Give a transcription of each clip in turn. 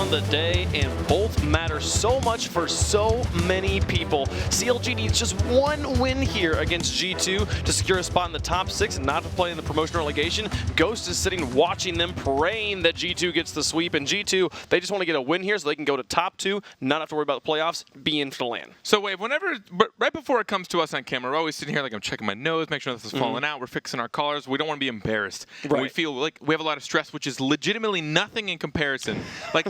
on the day, and both matter so much for so many people. CLG needs just one win here against G2 to secure a spot in the top 6 and not to play in the promotion relegation. Ghost is sitting watching them, praying that G2 gets the sweep, and G2, they just want to get a win here so they can go to top 2, not have to worry about the playoffs, be in for the land. So Wave, right before it comes to us on camera, we're always sitting here like I'm checking my nose, make sure this is falling out, we're fixing our collars, we don't want to be embarrassed. Right. We feel like we have a lot of stress, which is legitimately nothing in comparison. Like,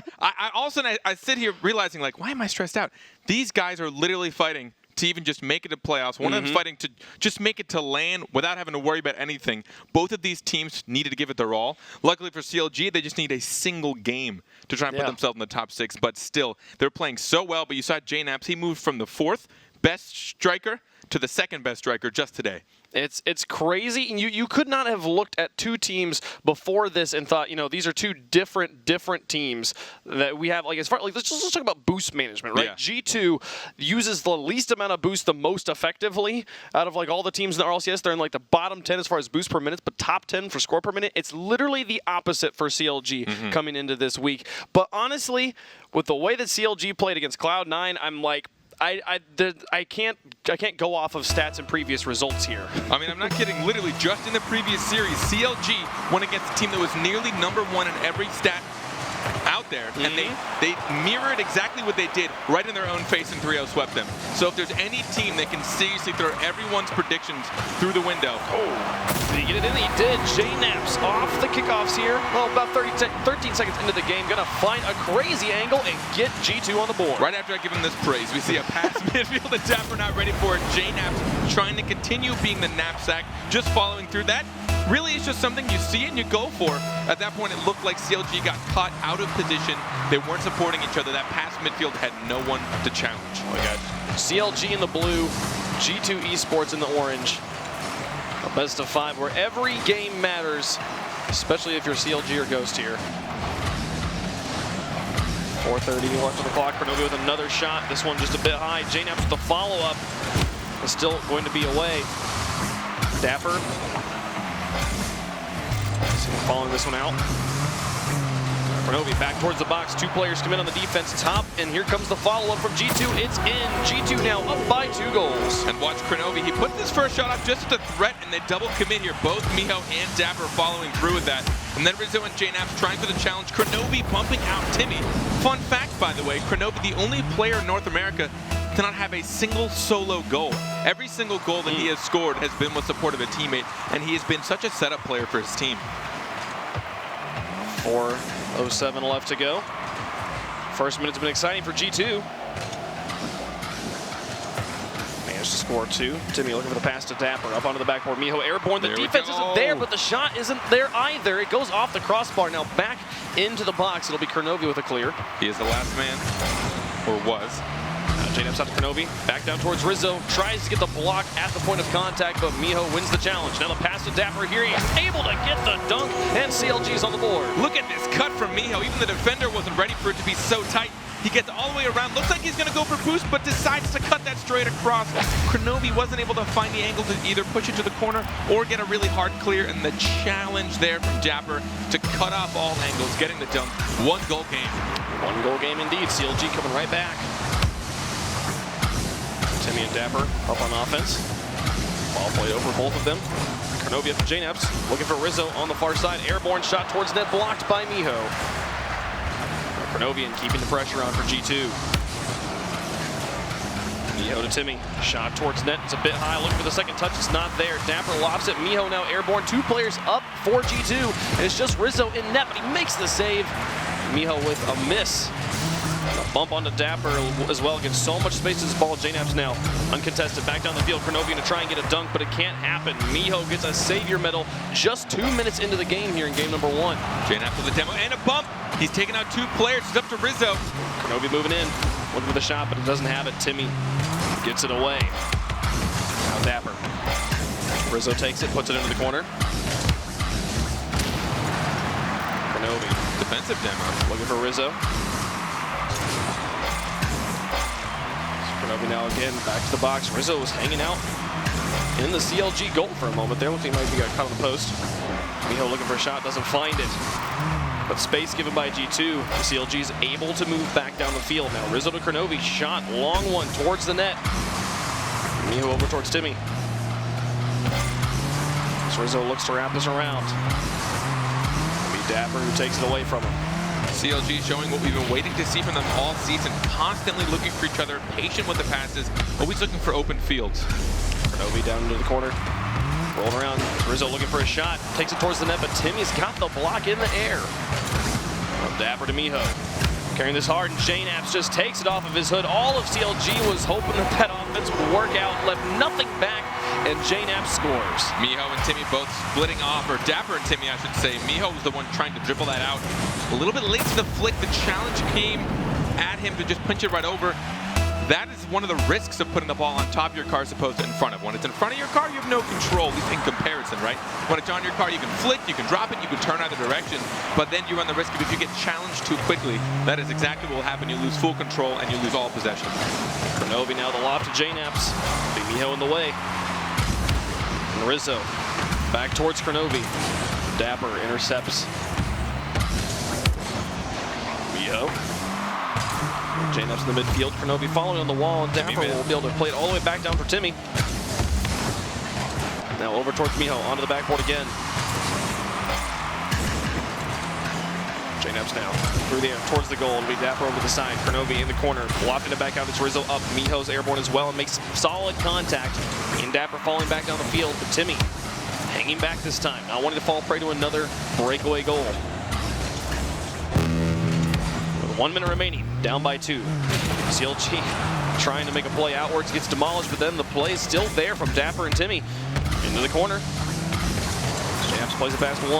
all of a sudden I sit here realizing, like, why am I stressed out? These guys are literally fighting to even just make it to playoffs. One of them's fighting to just make it to land without having to worry about anything. Both of these teams needed to give it their all. Luckily for CLG, they just need a single game to try and put themselves in the top 6. But still, they're playing so well. But you saw JNaps, he moved from the 4th best striker to the 2nd best striker just today. It's crazy, and you could not have looked at two teams before this and thought, you know, these are two different teams that we have. Like, as far like let's talk about boost management, right? Yeah. G2 uses the least amount of boost the most effectively out of like all the teams in the RLCS. They're in like the bottom 10 as far as boost per minute, but top 10 for score per minute. It's literally the opposite for CLG coming into this week. But honestly, with the way that CLG played against Cloud9, I'm like, I can't go off of stats and previous results here. I mean, I'm not kidding. Literally, just in the previous series, CLG went against a team that was nearly #1 in every stat out there, and they mirrored exactly what they did right in their own face, and 3-0 swept them. So if there's any team that can seriously throw everyone's predictions through the window. Oh, did he get it in? He did. JNaps off the kickoffs here. Well, about 13 seconds into the game, gonna find a crazy angle and get G2 on the board. Right after I give him this praise, we see a pass midfield and Dapper not ready for it. JNaps trying to continue being the knapsack, just following through that. Really, it's just something you see and you go for. At that point, it looked like CLG got caught out of position. They weren't supporting each other. That pass midfield had no one to challenge. Oh my God. CLG in the blue, G2 eSports in the orange. A best of 5 where every game matters, especially if you're CLG or Ghost here. 4:30 left on the clock. Cronovia with another shot. This one just a bit high. JNaps with the follow-up. Is still going to be away. Dapper. Following this one out. Cronovia back towards the box. 2 players come in on the defense top, and here comes the follow-up from G2. It's in. G2 now up by 2 goals. And watch Cronovia. He put this first shot up just at the threat, and they double commit here. Both Miho and Dapper following through with that. And then Rizzo and JNaps trying for the challenge. Cronovia bumping out Timmy. Fun fact, by the way, Cronovia, the only player in North America to not have a single solo goal. Every single goal that he has scored has been with support of a teammate, and he has been such a setup player for his team. 4:07 left to go. First minute's been exciting for G2. Managed to score 2. Timmy looking for the pass to Dapper. Up onto the backboard. Miho airborne. The defense isn't there, but the shot isn't there either. It goes off the crossbar. Now back into the box. It'll be Cronovia with a clear. He is the last man, or was. JNaps out to Cronovia, back down towards Rizzo, tries to get the block at the point of contact, but Miho wins the challenge. Now the pass to Dapper here, he's able to get the dunk, and CLG's on the board. Look at this cut from Miho. Even the defender wasn't ready for it to be so tight. He gets all the way around, looks like he's going to go for boost, but decides to cut that straight across. Cronovia wasn't able to find the angle to either push it to the corner or get a really hard clear, and the challenge there from Dapper to cut off all angles, getting the dunk. 1 goal game. 1 goal game indeed. CLG coming right back. Timmy and Dapper up on offense. Ball played over both of them. Cronovia for JNaps, looking for Rizzo on the far side. Airborne shot towards net, blocked by Miho. Cronovia keeping the pressure on for G2. Miho to Timmy, shot towards net, it's a bit high, looking for the second touch, it's not there. Dapper lobs it, Miho now airborne. 2 players up for G2, and it's just Rizzo in net, but he makes the save. Miho with a miss. A bump onto Dapper as well. Gets so much space to this ball. JNaps now uncontested. Back down the field. Cronovia to try and get a dunk, but it can't happen. Miho gets a savior medal just 2 minutes into the game here in game number 1. JNaps with a demo and a bump. He's taking out 2 players. It's up to Rizzo. Cronovia moving in. Looking for the shot, but it doesn't have it. Timmy gets it away. Now Dapper. Rizzo takes it, puts it into the corner. Cronovia. Defensive demo. Looking for Rizzo. Cronovia now again, back to the box. Rizzo was hanging out in the CLG goal for a moment there. Looking like he got caught on the post. Miho looking for a shot, doesn't find it. But space given by G2. CLG is able to move back down the field. Now Rizzo to Kronovi, shot, long one towards the net. Miho over towards Timmy. As Rizzo looks to wrap this around. It'll be Dapper who takes it away from him. CLG showing what we've been waiting to see from them all season. Constantly looking for each other, patient with the passes, always looking for open fields. Kronovi down into the corner. Rolling around, Rizzo looking for a shot, takes it towards the net, but Timmy's got the block in the air. From Dapper to Miho, carrying this hard, and JNAPS just takes it off of his hood. All of CLG was hoping that that offense would work out, left nothing back, and JNAPS scores. Miho and Timmy both splitting off, or Dapper and Timmy, I should say. Miho was the one trying to dribble that out. A little bit late to the flick, the challenge came at him to just punch it right over. That is one of the risks of putting the ball on top of your car as opposed to in front of. When it's in front of your car, you have no control, at least in comparison, right? When it's on your car, you can flick, you can drop it, you can turn either direction, but then you run the risk of if you get challenged too quickly, that is exactly what will happen. You lose full control and you lose all possession. Kronovi now the lob to JNAPS. Big Miho in the way. And Rizzo back towards Kronovi. Dapper intercepts. Miho. JNAPS in the midfield, Kronovi following on the wall, and Dapper will be able to play it all the way back down for Timmy. Now over towards Miho, onto the backboard again. JNAPS now through the air towards the goal, and be Dapper over the side. Kronovi in the corner, lofting it back out. It's Rizzo up. Miho's airborne as well and makes solid contact. And Dapper falling back down the field, but Timmy hanging back this time, not wanting to fall prey to another breakaway goal. 1 minute remaining, down by 2. CLG trying to make a play outwards, gets demolished, but then the play is still there from Dapper and Timmy. Into the corner. JNAPS plays it past 1.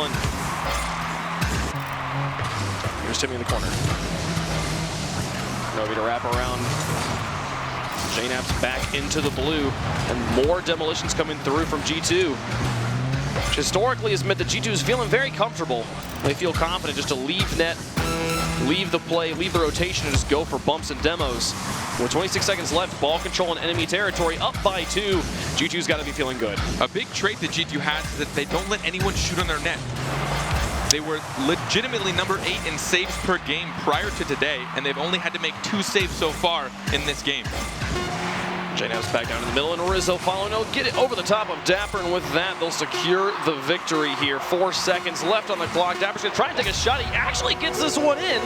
Here's Timmy in the corner. Kronovi to wrap around. JNAPS back into the blue, and more demolitions coming through from G2. Which historically has meant that G2 is feeling very comfortable. They feel confident just to leave net, leave the play, leave the rotation, and just go for bumps and demos. With 26 seconds left, ball control in enemy territory, up by 2. G2's got to be feeling good. A big trait that G2 has is that they don't let anyone shoot on their net. They were legitimately number 8 in saves per game prior to today, and they've only had to make 2 saves so far in this game. JNAPS back down in the middle, and Rizzo following. Oh, get it over the top of Dapper, and with that, they'll secure the victory here. 4 seconds left on the clock. Dapper's going to try and take a shot. He actually gets this one in.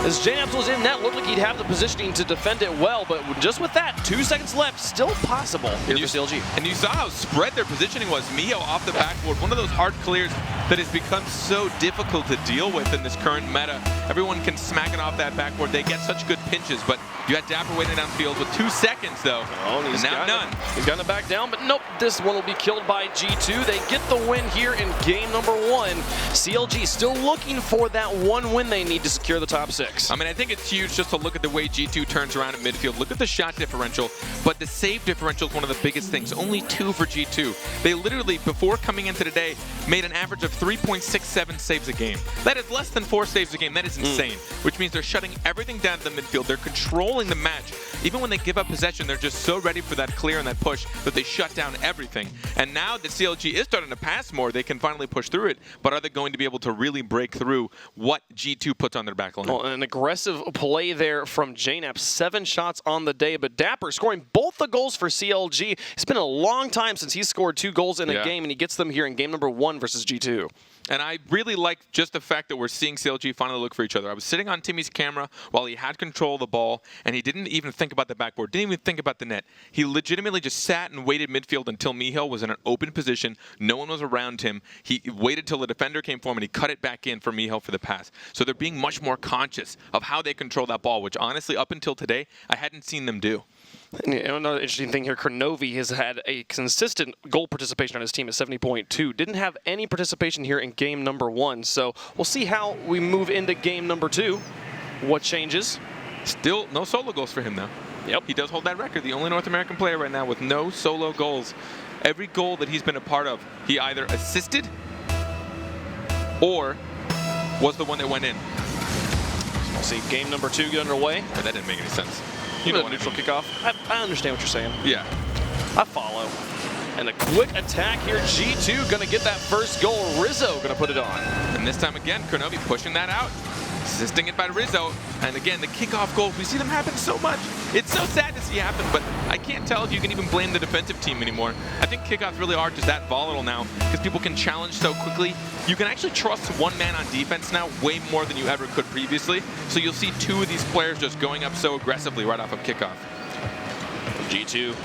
As JNAPS was in net, looked like he'd have the positioning to defend it well, but just with that, 2 seconds left, still possible here for CLG. And you saw how spread their positioning was. Miho off the backboard, one of those hard clears that has become so difficult to deal with in this current meta. Everyone can smack it off that backboard. They get such good pinches, but you had Dapper waiting downfield with 2 seconds, though. Oh, and now none. He's gotten it back down, but nope, this one will be killed by G2. They get the win here in game number 1. CLG still looking for that 1 win they need to secure the top 6. I mean, I think it's huge just to look at the way G2 turns around at midfield. Look at the shot differential, but the save differential is one of the biggest things. Only 2 for G2. They literally, before coming into today, made an average of 3.67 saves a game. That is less than 4 saves a game. That is insane, which means they're shutting everything down to the midfield. They're controlling the match. Even when they give up possession, they're just so ready for that clear and that push that they shut down everything. And now that CLG is starting to pass more, they can finally push through it. But are they going to be able to really break through what G2 puts on their back line? Well, an aggressive play there from JNAPS. 7 shots on the day, but Dapper scoring both the goals for CLG. It's been a long time since he's scored 2 goals in a game, and he gets them here in game number 1 versus G2. And I really like just the fact that we're seeing CLG finally look for each other. I was sitting on Timmy's camera while he had control of the ball, and he didn't even think about the backboard, didn't even think about the net. He legitimately just sat and waited midfield until Miho was in an open position. No one was around him. He waited till the defender came for him, and he cut it back in for Miho for the pass. So they're being much more conscious of how they control that ball, which honestly, up until today, I hadn't seen them do. And another interesting thing here, Kronovi has had a consistent goal participation on his team at 70.2. Didn't have any participation here in game number 1. So we'll see how we move into game number 2. What changes? Still no solo goals for him, though. Yep. He does hold that record. The only North American player right now with no solo goals. Every goal that he's been a part of, he either assisted or was the one that went in. So we'll see game number 2 get underway. But that didn't make any sense. You know, neutral kickoff. I understand what you're saying. Yeah. I follow. And a quick attack here. G2 going to get that first goal. Rizzo going to put it on. And this time again, Kronovi pushing that out. Assisting it by Rizzo. And again, the kickoff goals, we see them happen so much. It's so sad to see happen, but I can't tell if you can even blame the defensive team anymore. I think kickoffs really are just that volatile now because people can challenge so quickly. You can actually trust one man on defense now way more than you ever could previously. So you'll see two of these players just going up so aggressively right off of kickoff. G2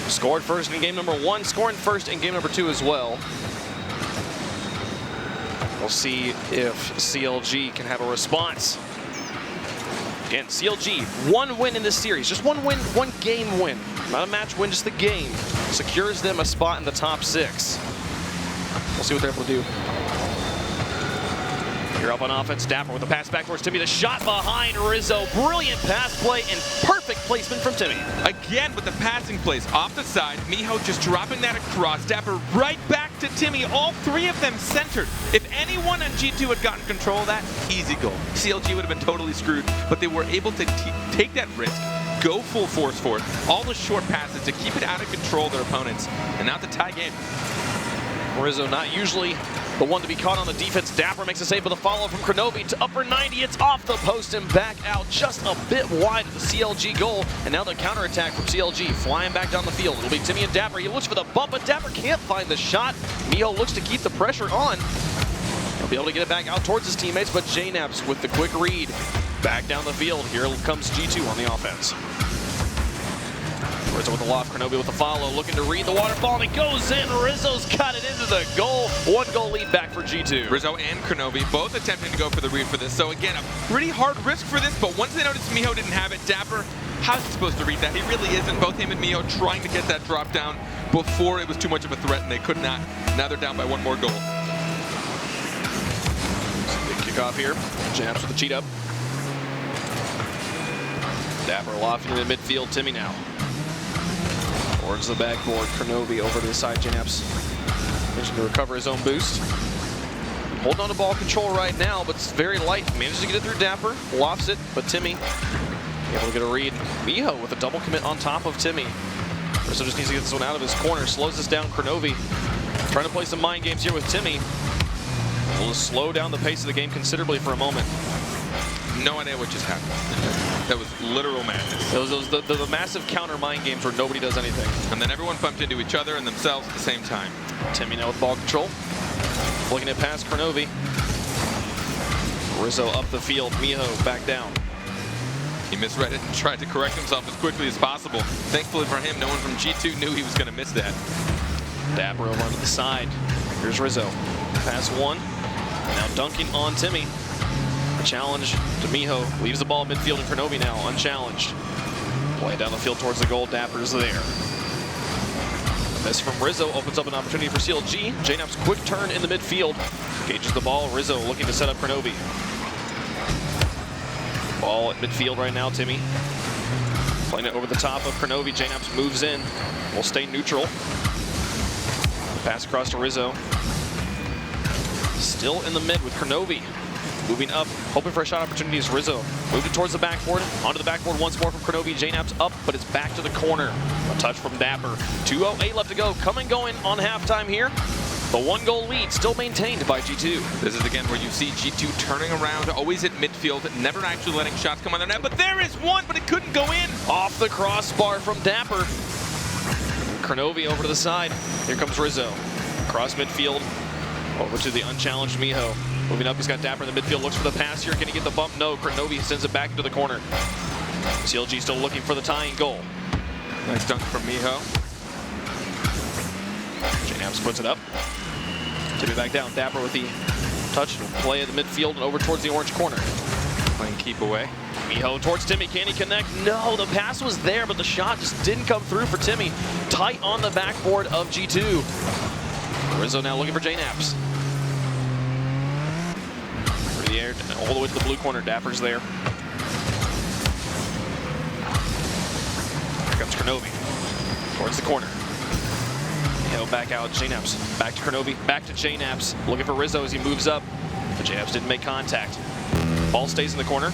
scored first in game number 1, scoring first in game number 2 as well. We'll see if CLG can have a response. Again, CLG, 1 win in this series. Just 1 win, 1 game win. Not a match win, just the game. Secures them a spot in the top 6. We'll see what they're able to do. Here up on offense, Dapper with the pass back towards Timmy. The shot behind Rizzo. Brilliant pass play and perfect placement from Timmy. Again with the passing plays off the side. Miho just dropping that across. Dapper right back to Timmy. All 3 of them centered. If anyone on G2 had gotten control of that, easy goal. CLG would have been totally screwed, but they were able to take that risk, go full force for it. All the short passes to keep it out of control of their opponents. And now the tie game. Rizzo not usually the one to be caught on the defense. Dapper makes a save with a follow from Kronovi to upper 90. It's off the post and back out just a bit wide of the CLG goal. And now the counterattack from CLG flying back down the field. It'll be Timmy and Dapper. He looks for the bump, but Dapper can't find the shot. Miho looks to keep the pressure on. He'll be able to get it back out towards his teammates, but JNaps with the quick read. Back down the field. Here comes G2 on the offense. Rizzo with the loft, Kronovi with the follow, looking to read the waterfall, and it goes in. Rizzo's got it into the goal. 1 goal lead back for G2. Rizzo and Kronovi both attempting to go for the read for this. So again, a pretty hard risk for this, but once they noticed Miho didn't have it, Dapper, how's he supposed to read that? He really isn't. Both him and Miho trying to get that drop down before it was too much of a threat, and they could not. Now they're down by 1 more goal. Big kickoff here. Jabs with the cheat up. Dapper lofting in the midfield. Timmy now. Towards the backboard, Kronovi over to the side. JNaps managing to recover his own boost. Holding on to ball control right now, but it's very light. Manages to get it through Dapper, lofts it, but Timmy able to get a read. Miho with a double commit on top of Timmy. Rizzo just needs to get this one out of his corner. Slows this down. Kronovi trying to play some mind games here with Timmy. Will just slow down the pace of the game considerably for a moment. No idea what just happened. That was literal madness. Those the massive counter mind games where nobody does anything. And then everyone bumped into each other and themselves at the same time. Timmy now with ball control. Looking at past Kronovi. Rizzo up the field. Miho back down. He misread it and tried to correct himself as quickly as possible. Thankfully for him, no one from G2 knew he was going to miss that. Dapper over onto the side. Here's Rizzo. Pass 1. Now dunking on Timmy. Challenge to Miho. Leaves the ball midfield, and Kronovi now unchallenged. Play down the field towards the goal. Dapper's there. Miss from Rizzo opens up an opportunity for CLG. JNaps quick turn in the midfield. Gauges the ball. Rizzo looking to set up Kronovi. Ball at midfield right now. Timmy playing it over the top of Kronovi. JNaps moves in. Will stay neutral. Pass across to Rizzo. Still in the mid with Kronovi. Moving up, hoping for a shot opportunity is Rizzo. Moving towards the backboard. Onto the backboard once more from Kronovi. JNaps up, but it's back to the corner. A touch from Dapper. 2:08 left to go. Coming going on halftime here. The 1 goal lead still maintained by G2. This is again where you see G2 turning around, always at midfield, never actually letting shots come on their net. But there is one, but it couldn't go in. Off the crossbar from Dapper. Kronovi over to the side. Here comes Rizzo. Across midfield. Over to the unchallenged Miho. Moving up, he's got Dapper in the midfield, looks for the pass here. Can he get the bump? No, Kronovi sends it back into the corner. CLG still looking for the tying goal. Nice dunk from Miho. JNaps puts it up. Timmy back down. Dapper with the touch, play in the midfield and over towards the orange corner. Playing keep away. Miho towards Timmy. Can he connect? No, the pass was there, but the shot just didn't come through for Timmy. Tight on the backboard of G2. Rizzo now looking for JNaps. The air all the way to the blue corner. Dapper's there. Here comes Kronovi towards the corner. He'll back out. JNaps back to Kronovi, back to JNaps. Looking for Rizzo as he moves up. But JNaps didn't make contact. Ball stays in the corner.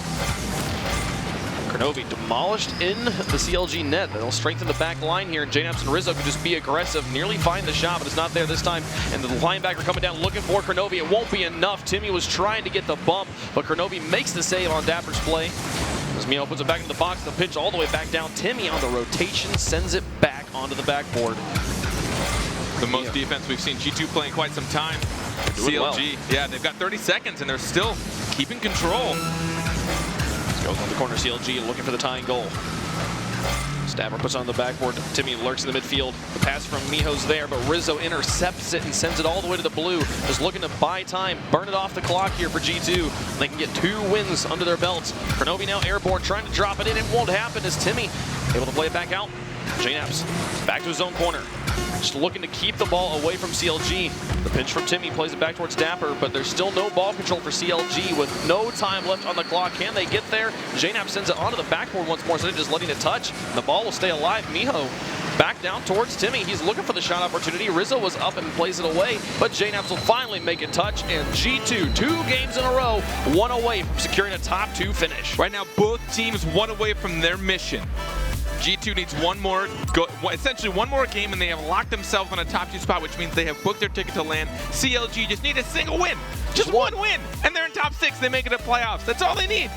Kronovi demolished in the CLG net. They'll strengthen the back line here, and JNaps and Rizzo can just be aggressive, nearly find the shot, but it's not there this time. And the linebacker coming down looking for Kronovi. It won't be enough. Timmy was trying to get the bump, but Kronovi makes the save on Dapper's play. As Miho puts it back into the box, the pitch all the way back down. Timmy on the rotation sends it back onto the backboard. The most defense we've seen G2 play in quite some time. CLG, well. Yeah, they've got 30 seconds and they're still keeping control. Goes on the corner, CLG looking for the tying goal. Stabber puts on the backboard. Timmy lurks in the midfield. The pass from Miho's there, but Rizzo intercepts it and sends it all the way to the blue. Just looking to buy time, burn it off the clock here for G2. They can get 2 wins under their belts. Kronovi now airborne, trying to drop it in. It won't happen as Timmy able to play it back out. JNaps back to his own corner. Just looking to keep the ball away from CLG. The pinch from Timmy plays it back towards Dapper, but there's still no ball control for CLG with no time left on the clock. Can they get there? JNaps sends it onto the backboard once more instead of just letting it touch. The ball will stay alive. Miho back down towards Timmy. He's looking for the shot opportunity. Rizzo was up and plays it away, but JNaps will finally make it touch, and G2, 2 games in a row, 1 away from securing a top 2 finish. Right now, both teams 1 away from their mission. G2 needs essentially one more game, and they have locked themselves on a top 2 spot, which means they have booked their ticket to land. CLG just need a single win. Just one win, and they're in top 6. They make it to playoffs. That's all they need.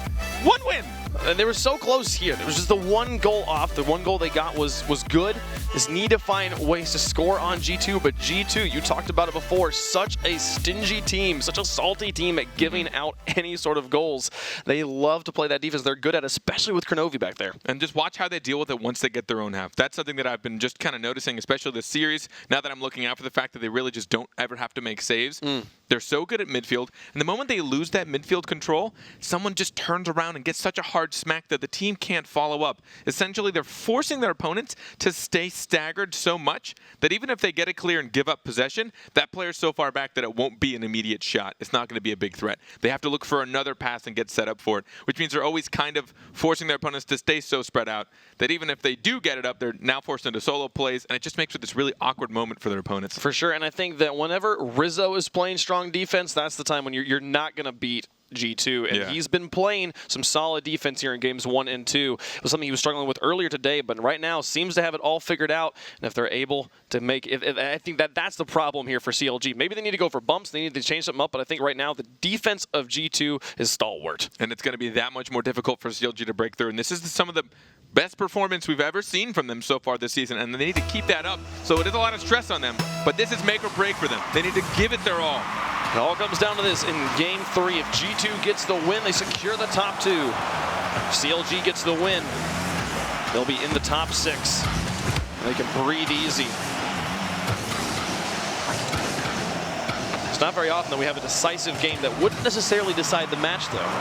1 win. And they were so close here. There was just the 1 goal off. The 1 goal they got was good. Just need to find ways to score on G2, but G2, you talked about it before, such a stingy team, such a salty team at giving out any sort of goals. They love to play that defense. They're good at it, especially with Kronovi back there. And just watch how they deal with it once they get their own half. That's something that I've been just kind of noticing, especially this series, now that I'm looking out for the fact that they really just don't ever have to make saves. They're so good at midfield, and the moment they lose that midfield control, someone just turns around and gets such a hard smack that the team can't follow up. Essentially, they're forcing their opponents to stay staggered so much that even if they get it clear and give up possession, that player's so far back that it won't be an immediate shot. It's not going to be a big threat. They have to look for another pass and get set up for it, which means they're always kind of forcing their opponents to stay so spread out that even if they do get it up, they're now forced into solo plays, and it just makes it this really awkward moment for their opponents. For sure, and I think that whenever Rizzo is playing strong defense, that's the time when you're not going to beat G2, and he's been playing some solid defense here in games 1 and 2. It was something he was struggling with earlier today, but right now seems to have it all figured out. And if they're able to make it, I think that's the problem here for CLG. Maybe they need to go for bumps, they need to change something up, but I think right now the defense of G2 is stalwart. And it's going to be that much more difficult for CLG to break through. And this is some of the best performance we've ever seen from them so far this season, and they need to keep that up. So it is a lot of stress on them, but this is make or break for them. They need to give it their all. It all comes down to this in Game 3. If G2 gets the win, they secure the top 2. If CLG gets the win, they'll be in the top 6. And they can breathe easy. It's not very often that we have a decisive game that wouldn't necessarily decide the match, though.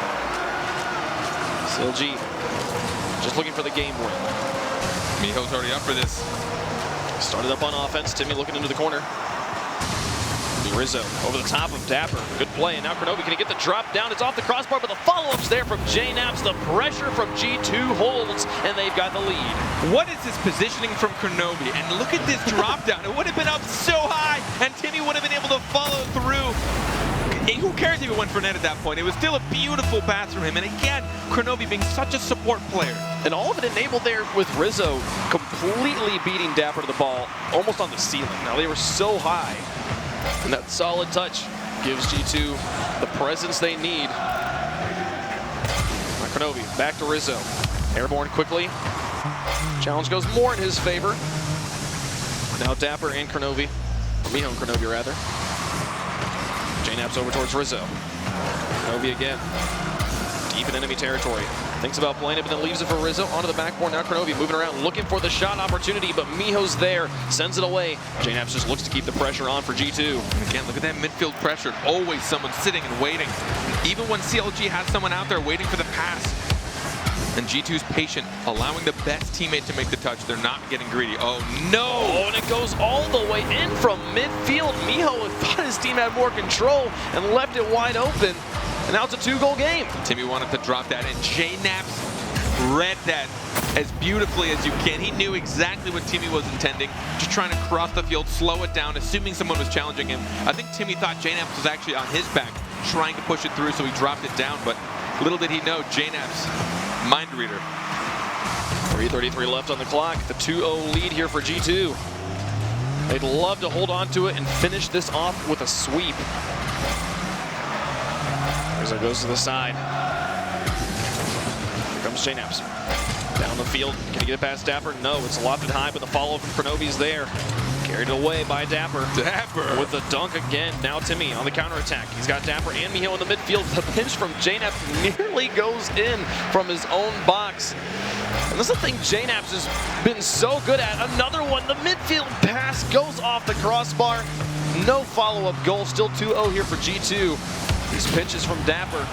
CLG just looking for the game win. Miho's already up for this. Started up on offense. Timmy looking into the corner. Rizzo over the top of Dapper. Good play, and now Kronovi, can he get the drop down? It's off the crossbar, but the follow-up's there from JNaps. The pressure from G2 holds, and they've got the lead. What is this positioning from Kronovi? And look at this drop down. It would have been up so high, and Timmy would have been able to follow through. Who cares if it went for net at that point? It was still a beautiful pass from him, and again, Kronovi being such a support player. And all of it enabled there with Rizzo completely beating Dapper to the ball, almost on the ceiling. Now, they were so high. And that solid touch gives G2 the presence they need. Kronovi back to Rizzo. Airborne quickly. Challenge goes more in his favor. Now Dapper and Kronovi. Or Miho and Kronovi, rather. JNaps over towards Rizzo. Kronovi again. Deep in enemy territory. Thinks about playing it, but then leaves it for Rizzo onto the backboard. Now Kronovi moving around, looking for the shot opportunity, but Miho's there, sends it away. JNaps just looks to keep the pressure on for G2. And again, look at that midfield pressure. Always someone sitting and waiting. Even when CLG has someone out there waiting for the pass. And G2's patient, allowing the best teammate to make the touch. They're not getting greedy. Oh, no! Oh, and it goes all the way in from midfield. Miho thought his team had more control and left it wide open. And now it's a 2-goal game. Timmy wanted to drop that, and JNaps read that as beautifully as you can. He knew exactly what Timmy was intending, just trying to cross the field, slow it down, assuming someone was challenging him. I think Timmy thought JNaps was actually on his back, trying to push it through, so he dropped it down, but little did he know, JNaps, mind reader, 3:33 left on the clock. The 2-0 lead here for G2. They'd love to hold on to it and finish this off with a sweep. Rizzo goes to the side. Here comes JNaps. Down the field. Can he get it past Dapper? No, it's lofted high, but the follow from Kronovi's there. Carried away by Dapper. Dapper with the dunk again. Now Timmy on the counterattack. He's got Dapper and Miho in the midfield. The pinch from JNaps nearly goes in from his own box. And this is the thing JNaps has been so good at. Another one. The midfield pass goes off the crossbar. No follow-up goal. Still 2-0 here for G2. These pinches from Dapper.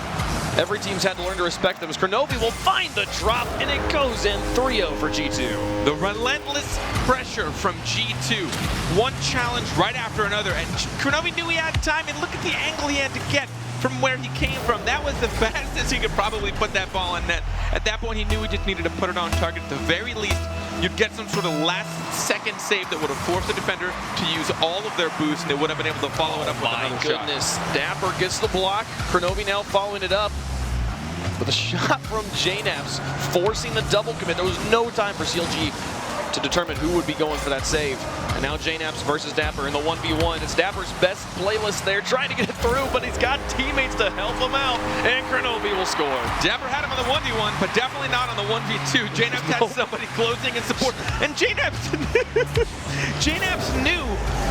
Every team's had to learn to respect them as Kronovi will find the drop, and it goes in 3-0 for G2. The relentless pressure from G2. One challenge right after another, and Kronovi knew he had time, and look at the angle he had to get from where he came from. That was the fastest he could probably put that ball in net. At that point, he knew he just needed to put it on target. At the very least, you'd get some sort of last-second save that would have forced the defender to use all of their boost, and they would have been able to follow it up with another shot. My goodness, Dapper gets the block. Kronovi now following it up with a shot from JNaps, forcing the double commit. There was no time for CLG to determine who would be going for that save. And now JNaps versus Dapper in the 1v1. It's Dapper's best playlist there, trying to get it through, but he's got teammates to help him out, and Kronovi will score. Dapper had him on the 1v1, but definitely not on the 1v2. JNaps had somebody closing and support, and JNaps knew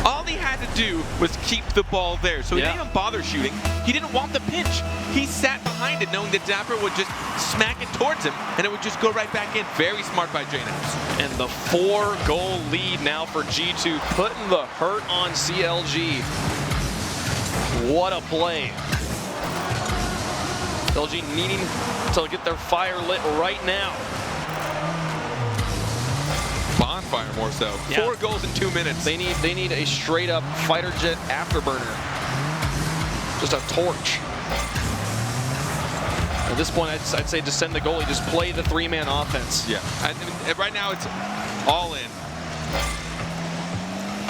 all he had to do was keep the ball there. So he didn't even bother shooting. He didn't want the pinch. He sat behind it knowing that Dapper would just smack it towards him, and it would just go right back in. Very smart by JNaps. And the 4-goal lead now for G2, putting the hurt on CLG. What a play. CLG needing to get their fire lit right now. Bonfire more so. Yeah. 4 goals in 2 minutes. They need a straight up fighter jet afterburner. Just a torch. At this point, I'd say just send the goalie, just play the 3-man offense. Yeah. Right now, it's all in.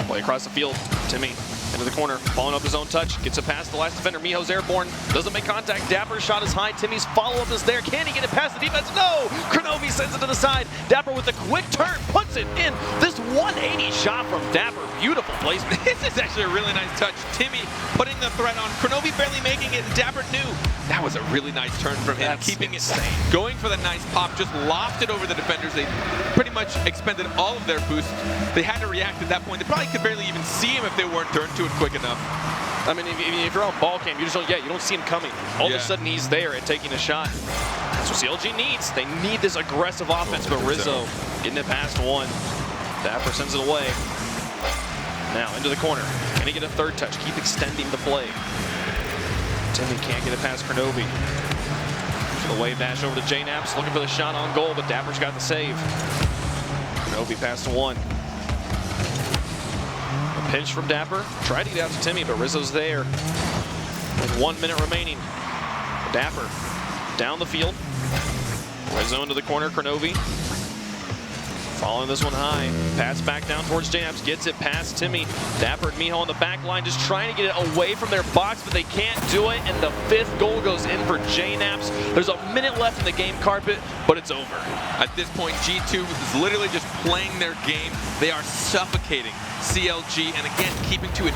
Play across the field. Timmy into the corner, following up his own touch, gets it past the last defender. Miho's airborne, doesn't make contact. Dapper's shot is high. Timmy's follow-up is there. Can he get it past the defense? No! Kronovi sends it to the side. Dapper with a quick turn, puts it in. This 180 shot from Dapper, beautiful placement. This is actually a really nice touch. Timmy putting the threat on. Kronovi barely making it, and Dapper knew. That was a really nice turn from him, keeping insane. It going for the nice pop, just lofted over the defenders. They pretty much expended all of their boost. They had to react at that point. They probably could barely even see him if they weren't turned to it quick enough. I mean, if you're on ball cam, you just don't, you don't see him coming. All of a sudden, he's there and taking a shot. That's what CLG needs. They need this aggressive offense, but Rizzo getting it past one. Dapper sends it away. Now into the corner. Can he get a third touch? Keep extending the play. Timmy can't get it past Kronovi. The wave dash over to JNaps, looking for the shot on goal, but Dapper's got the save. Kronovi past one. A pinch from Dapper. Tried to get out to Timmy, but Rizzo's there. With 1 minute remaining. Dapper down the field. Rizzo into the corner, Kronovi. Following this one high. Pass back down towards JNaps. Gets it past Timmy. Dapper and Miho on the back line just trying to get it away from their box, but they can't do it. And the 5th goal goes in for JNaps. There's a minute left in the game carpet, but it's over. At this point, G2 is literally just playing their game. They are suffocating CLG, and again, keeping to it.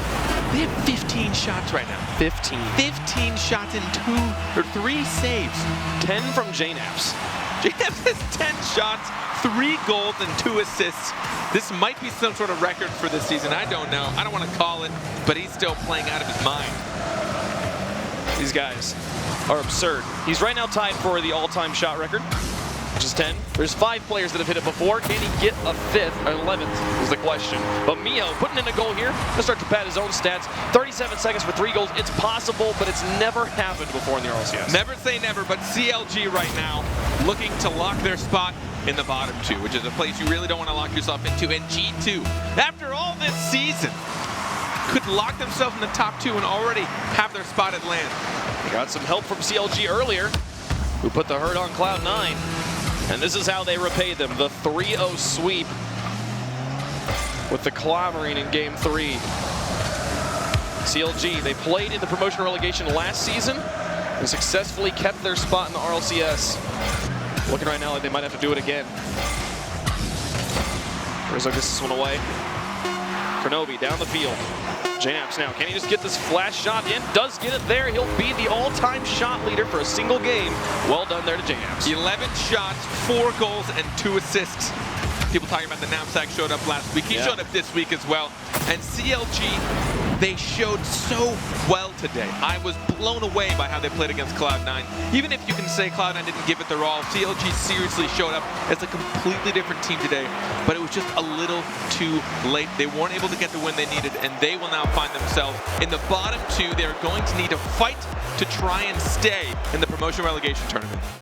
They have 15 shots right now. 15. 15 shots in 2 or 3 saves. 10 from JNaps. JNaps has 10 shots, 3 goals, and 2 assists. This might be some sort of record for this season. I don't know. I don't want to call it, but he's still playing out of his mind. These guys are absurd. He's right now tied for the all-time shot record, which is 10. There's 5 players that have hit it before. Can he get a 5th or 11th is the question. But Miho putting in a goal here. He'll start to pad his own stats. 37 seconds for 3 goals. It's possible, but it's never happened before in the RLCS. Never say never, but CLG right now looking to lock their spot in the bottom 2, which is a place you really don't want to lock yourself into. And G2, after all this season, could lock themselves in the top 2 and already have their spot at land. Got some help from CLG earlier, who put the hurt on Cloud9. And this is how they repaid them. The 3-0 sweep with the clobbering in Game 3. CLG, they played in the promotion relegation last season and successfully kept their spot in the RLCS. Looking right now like they might have to do it again. Rizzo gets this one away. Kronobi down the field. JNaps now. Can he just get this flash shot in? Does get it there. He'll be the all-time shot leader for a single game. Well done there to JNaps. 11 shots, 4 goals, and 2 assists. People talking about the knapsack showed up last week. He showed up this week as well. And CLG, they showed so well today. I was blown away by how they played against Cloud9. Even if you can say Cloud9 didn't give it their all, CLG seriously showed up as a completely different team today. But it was just a little too late. They weren't able to get the win they needed, and they will now find themselves in the bottom 2. They're going to need to fight to try and stay in the promotion relegation tournament.